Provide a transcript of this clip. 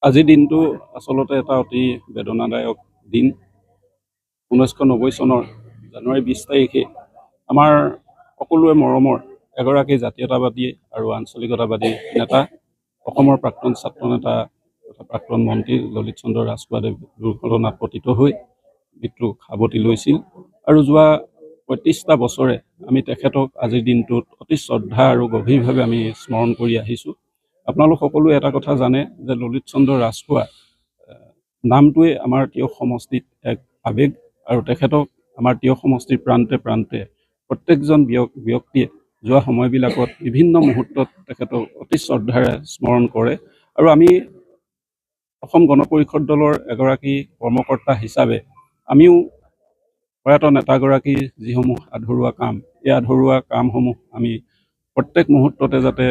আজিৰ দিনটো আচলতে এটা অতি বেদনাদায়ক দিন। 1990 চনৰ জানুৱাৰী 20 তাৰিখে আমাৰ সকলোৱে মৰমৰ এগৰাকী জাতীয়তাবাদী আৰু আঞ্চলিকতাবাদী নেতা, অসমৰ প্ৰাক্তন ছাত্ৰ নেতা তথা প্ৰাক্তন মন্ত্ৰী ললিত চন্দ্ৰ ৰাজখোৱাদেৱ দুৰ্ঘটনাত পতিত হৈ মৃত্যুক সাৱটি লৈছিল। আৰু যোৱা ৩৫টা বছৰে আমি তেখেতক আজিৰ দিনটোত অতি শ্ৰদ্ধা আৰু গভীৰভাৱে আমি স্মৰণ কৰি আহিছোঁ। আপোনালোক সকলোৱে এটা কথা জানে যে ললিত চন্দ্ৰ ৰাজখোৱা নামটোৱে আমাৰ তিয়ক সমষ্টিত এক আৱেগ, আৰু তেখেতক আমাৰ তিয়ক সমষ্টিৰ প্ৰান্তে প্ৰান্তে প্ৰত্যেকজন ব্যক্তিয়ে যোৱা সময়বিলাকত বিভিন্ন মুহূৰ্তত তেখেতক অতি শ্ৰদ্ধাৰে স্মৰণ কৰে। আৰু আমি অসম গণ পৰিষদ দলৰ এগৰাকী কৰ্মকৰ্তা হিচাপে আমিও প্ৰয়াত নেতাগৰাকীৰ যিসমূহ আধৰুৱা কাম, এই আধৰুৱা কামসমূহ আমি প্ৰত্যেক মুহূৰ্ততে যাতে